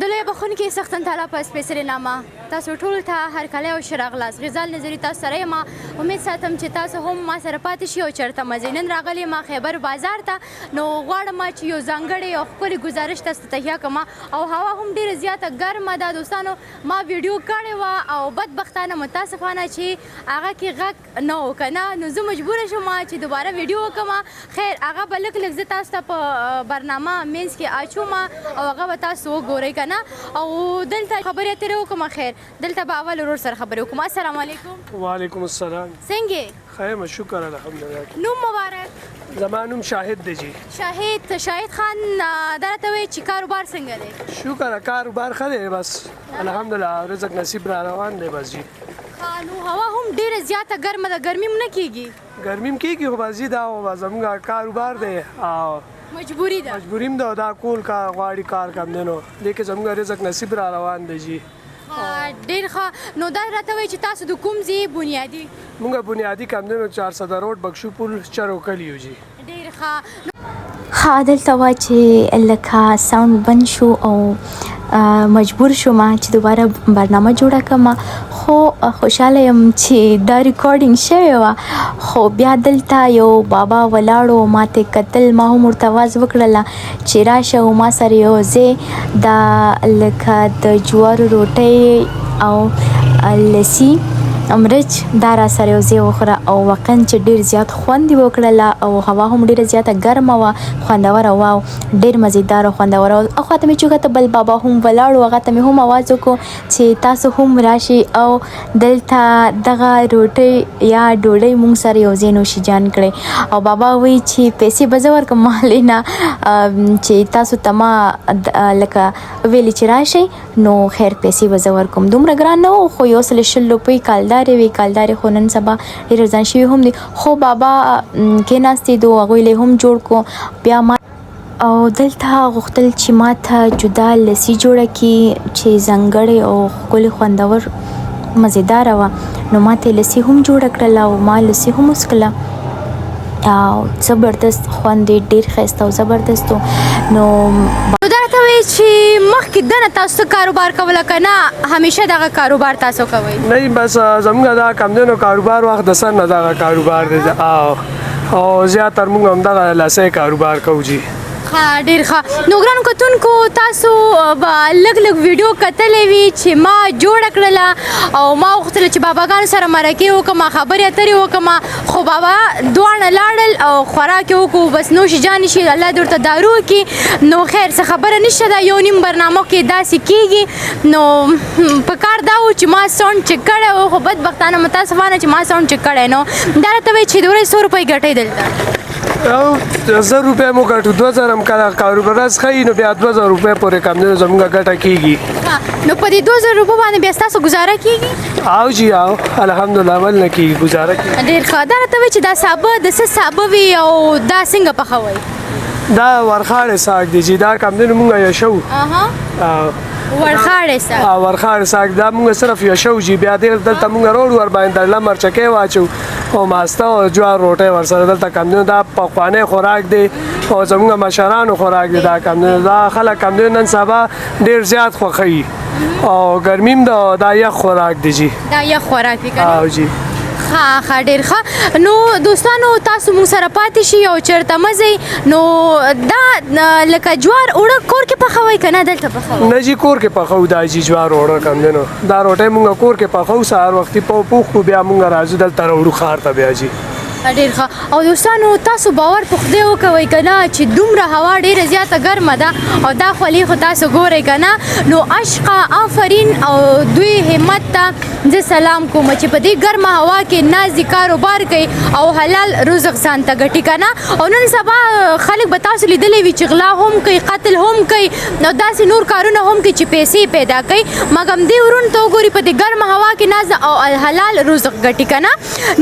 د لوی بخښونکي سختن تعالی په سپېڅلې نامه تاسو ټولو ته هرکلی او ښه راغلاست. غزال نظري تاسو سره یم. امید ساتم چې تاسو هم ما سره پاتې شئ او چېرته مزې. نن راغلی ما خیبر بازار ته، نو غواړم چې یو ځانګړی او ښکلې ګزارش تاسو ته تهیه کړم او هوا هم ډېره زیاته ګرمه ده. دوستانو ما ویډیو کړې وه او بدبختانه متاسفانه چې هغه کې غږ نه و که نه، نو زه مجبوره شوم چې دوباره ویډیو وکړم. خیر هغه به لږ لږ زه تاسو ته په برنامه منځ کې اچوم او هغه به تاسو وګورئ که نه. او دلته خبرې اترې وکړم. خیر دلته به اول ورور سره خبرې وکړم. السلام علیکم. وعلیکم السلام. څنګه خیر شکر الحمدلله. نوم مبارک. زما نوم شاهد دی جی. شاهد خان دا راته وایي چې کاروبار څنګه دی؟ شکر کاروبار ښه دی، بس الحمدلله رزق نصیب را روان دی بس جی. نو هوا هم ډېره زیاته ګرمه ده، ګرمي هم نه کېږي؟ ګرمي هم کېږي خو بس جي دا زموږ کاروبار دی او مجبوري ده. مجبوري هم ده، دا کول کار غواړي کار کم دی، نو دې کې زموږ رزق نصیب را روان دی جی. ډېر ښه. نو دا راته وایي چې تاسو د کوم ځای بنیادي؟ موږ بنیادي کم دی نو 400 روډ بخشو پل چرو کلی یو جی. ډېر ښه. دلته وه چې لکه ساوند بند شو او مجبور شوم چې دوباره برنامه جوړه کړم، خو خوشحاله یم چې دا ریکارډینګ شوې وه. خو بیا دلته یو بابا ولاړو، ما ته کتل، ما هم ورته آواز وکړله چې راشه او ما سره یو ځای دا لکه د جوارو روټۍ او لسی مرچ دا را سره یو ځای وخوره او واقعا چې ډېر زیات خوند یې وکړله او هوا هم ډېره زیاته ګرمه وه، خوندوره وه او ډېر مزېدار او خوندوره وه. او خواته مې چې وکتل بل بابا هم ولاړ و، هغه ته مې هم آواز وکړو چې تاسو هم راشئ او دلته دغه روټۍ یا ډوډۍ موږ سره یو ځای نوشیجان کړئ. او بابا وایي چې پیسې به زه ورکړم مالې نه، چې تاسو ته ما لکه ویلې چې راشئ نو خیر پیسې به زه ورکوم. دومره ګران نه و، خو 100 روپۍ کالدارې وي. کالدارې خو نن سبا ډېر ارزان شوي هم دي، خو بابا کېناستېدو، هغوی له هم جوړ کړو. بیا ما او دلته غوښتل چې ما ته جدا لسی جوړه کړي چې ځانګړې او ښکلې خوندور مزېداره وه. نو ما ته لسی هم جوړه کړله او ما لسی هم وڅښله او زبردست خوند یې ډېر ښایسته او زبردست و. نو دا راته وایي چې مخکې دنه تاسو کاروبار کوله که نه همیشه دغه کاروبار تاسو کوئ؟ نه بس زموږ دا کم دی نو کاروبار وخت د سر نه دغه کاروبار دی او زیاتر موږ همدغه لسی کاروبار کوو جی. ډېر ښه. نو ګرانو کتونکو تاسو به لږ لږ ویډیو کتلی وي چې ما جوړه کړله او ما غوښتله چې باباګانو سره مرکې وکړم، خبرې اترې وکړم، خو بابا دواړه لاړل او خوراک یې وکړو، بس نوش جان شي، الله دې ورته دارو وکړي. نو خیر څه خبره نشته ده، یو نیم برنامه کې داسې کېږي. نو په کار دا و چې ما ساوند چک کړی و، خو بدبختانه متاسفانه چې ما ساوند چک کړی نو. دا راته وایي چې د ورځې 100 روپۍ ګټئ دلته؟ او 1000 روپۍ مو ګټو، 2000 هم کله کاروبار ښایي نو بیا 2000 روپۍ پورې کم دی نو زموږ ګټه کېږي. نو په دې 2000 روپو باندې بیا ستاسو ګزاره کېږي؟ او جی او الحمدلله ولې نه کېږي، ګزاره کېږي. ډېر ښه. دا راته وایي چې دا سابه د څه سابه وي او دا څنګه پخوئ؟ دا ورخاړې ساګ دی جی، دا کم دی نو مونږ یشو ورخاړې ساګ. ورخاړې ساګ دا مونږ صرف یشو جی. بیا دلته مونږ روډ ور باندې دله مرچکۍ واچو او ماسته او جوار روټۍ ورسره دلته کم دی. دا پخوانی خوراک دی او زموږ مشرانو خوراک دی. دا کم دی، دا خلک کم دی نن سبا ډېر زیات خوښوي او ګرمي هم ده، دا یخ خوراک دی جی. دا یخ خوراک دی که نه؟ او جی. ښه ډېر ښه. نو دوستانو تاسو موږ سره پاتې شئ او چېرته مه ځئ. نو دا لکه جوار اوړه کور کې پخوئ که نه دلته پخوئ؟ نه جی کور کې پخوو دا جی جوار اوړه کم دی نو دا روټۍ مونږ کور کې پخوو، سهار وختي پوخ کړو بیا مونږ راځو دلته راوړو ښار ته بیا جی. ډېر ښه. او دوستانو تاسو باور په خدای وکوئ که نه چې دومره هوا ډېره زیاته ګرمه ده او دا خولې خو تاسو ګورئ که نه. نو عشقه آفرین او دوی همت ته زه سلام کوم چې په دې ګرمه هوا کې نازي کاروبار کوي او حلال رزق ځان ته ګټي که نه. او نن سبا خلک به تاسو لیدلی وي چې غلا هم کوي، قتل هم کوي او داسې نور کارونه هم کوي چې پیسې پیدا کوي، مګم دې ورونو ته وګورئ په دې ګرمه هوا کې ناز او حلال رزق ګټي که نه.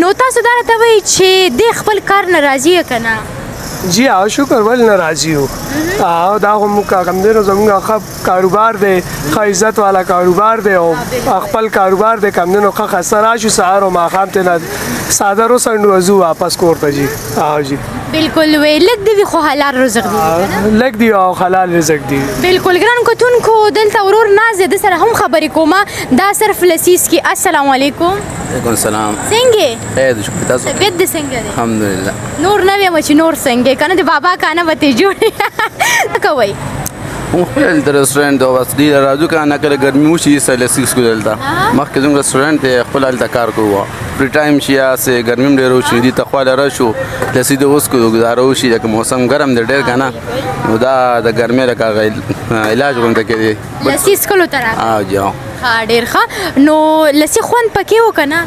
نو تاسو دا راته وایي چې دې خپل کار نه راضي یې که نه؟ جی او شکر ولې نه راضي یو. او دا خو موږ کم دی نو زموږ ښه کاروبار دی، ښه عزت والا کاروبار دی او خپل کاروبار دی کم دی نو ښه خسته راشو سهار او ماښام ترې نه څادر وڅنډو ځو واپس کور ته جی. او جی بالکل وی لږ دی وي خو حلال رزق دی لږ دی او حلال رزق دی بالکل ګران کتونکو دلته ورور ناز د سره هم خبرې کومه دا صرف لسیس کې السلام علیکم وعلیکم السلام څنګه خیر شکر تاسو طبیعت دې څنګه دی الحمدلله نور نه ویم چې نور څنګه کنه د بابا کانه وته جوړ کوي خپل د رستورانت او بس دی راځو کنه کله ګرمي وشي سره لسیس کو دلته مخکې زموږ رستورانت خپل حالت کار کوو فری ټایم شي یا سه ګرمي ډیر وشي دي تخواله راشو لسی د اوس کو گزارو شي چې موسم ګرم دی ډیر کنه نو دا د ګرمي لکه علاج غونډه کوي لسیس کولو تر ها جاو ها ډیر ښه نو لسی خوند پکې وکنه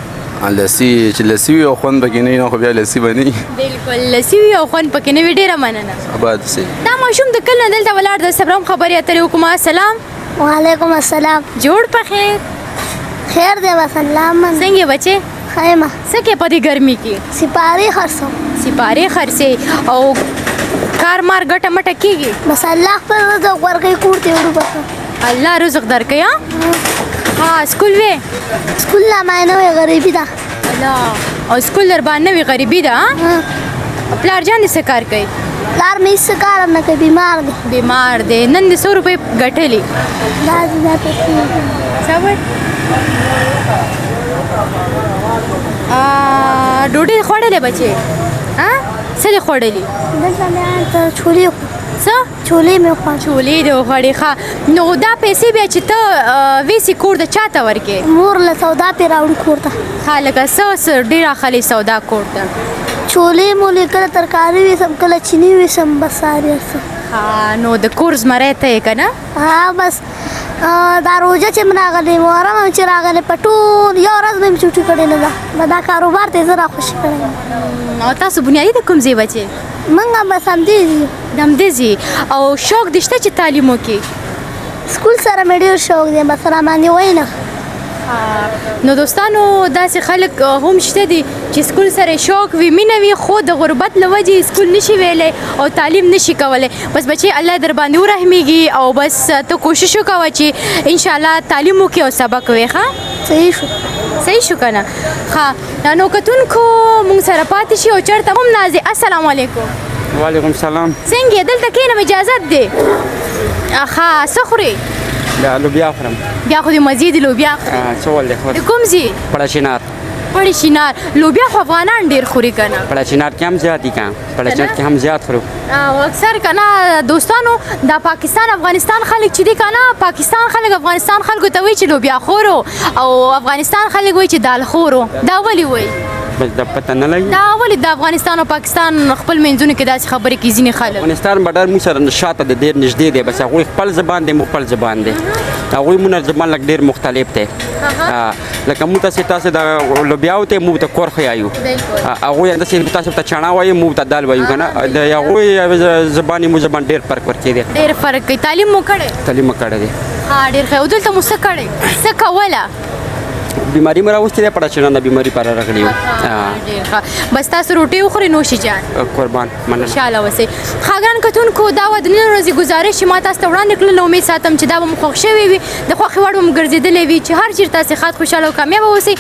لسی چې لسی او خوند بګینې نو خو بیا لسی بني بالکل لسی وی او خوند پکې نه وی ډیره مننه آباد سي دا ماشوم د کله دلته ولاړ د صبرم خبرې اترې وکم السلام وعلیکم السلام جوړ په خیر خیر دی بس الله من څنګه بچي خیمه سکه په دې ګرمي کې سپاری خرڅو سپاره خرڅه او کار مار ګټه مټه کیږي بس الله خپل رزق ورکړي کوړته ورو بس الله رزق درکې ها سکول وې سکول لا ما نه وي غریبی ده الله او سکول در باندې وی غریبی ده پلار جان دې څه کار کوي لار مې څه کار نه کوي بیمار دی بیمار دی نن دې 100 روپے ګټلې دا دې صبر ډوډۍ خوړلې بچي ها څه دې خوړلې دلته مې ته چولې څه چولې مې خو چولې دې خوړې ښه نو دا پیسې بیا چې ته ویسي کور د چاته ورکې مور له سودا پې راوړي کور ته خالقه څه ډېر اخلي سودا کور ته چولې مولې کله ترکاري ویسم کله چینی ویسم بس ساري ها نو د کور زمری ته یې که نه ها بس دا روژه چې مې راغلی محرم هم چې راغلی په ټول یو ورځ به مې چوټي کړې نه ده دا کاروبار ته یې زه راخوشي کړی او تاسو بنیادي د کوم ځای بچې موږ هم بس همدې یو د همدې ځای او شوق دې شته چې تعلیم وکړي سکول سره مې ډېر شوق دی بس را باندې وایي نه نو دوستانو داسې خلک هم شته دي چې سکول سره شوق وي مینه وي خو د غربت له وجې سکول نشي ویلی او تعلیم نشي کولی بس بچې الله در باندې ورحمیږي او بس ته کوشش وکوه چې انشاءالله تعلیم وکړي او سبق وی ښه صحیح شو صحیح شو که نه ښه نو کتونکو مونږ سره پاتې شي او چېرته هم نازې السلام علیکم وعلیکم السلام څنګه دلته کښېنم اجازت دی ښه څه خورې بیا لوبیا خورم بیا خو د مزې د لوبیا څه ول دی خور د کوم ځای پړه چنار پړې شینار لوبیا خو افغانان ډېر خوري که نه پړه چنار کې هم زیات دي که پړه چنار کې هم زیات خورو او اکثر که نه دوستانو دا پاکستان افغانستان خلک چې دي که نه پاکستان خلک افغانستان خلکو ته وایي چې لوبیا خورو او افغانستان خلک وایي چې دال خورو دا ولې وایي بس د پته نه لګي دا ولې د افغانستان او پاکستان خپل منځونو کې داسې خبرې کوي ځینې خلک افغانستان به ډېر موږ سره شاته دی ډېر نږدې دی بس هغوی خپل زبان دی موږ خپل زبان دی هغوی مونږ زبان لږ ډېر مختلف دی لکه موږ تاسې د لوبیاو ته موږ ته کورخ یایو هغوی داسې تاسو ته چاڼه وایي موږ ته دال وایو که نه د هغوی زبان موږ زبان ډېر فرق ورکې دی ډېر فرق کوي تعلیم مو کړی تعلیم مو کړی دی ها ډېر ښه او دلته مو څه کړی څه کوله بیماری مې راوستې ده پړه چنار د بیماري پر راغلی ډېر ښه بس تاسو روټۍ وخورئ نوشي جان قربان مننه انشاءالله وسې ښاګران کتونکو دا وه د نن ورځې ګزارش چې ما تاسو ته وړاندې کړله امید ساتم چې دا به مو خوښ شوی وي د خوښې وړ به مو ګرځېدلی وي چې هر چېرې تاسې ښاد خوشحاله او کامیابه اوسئ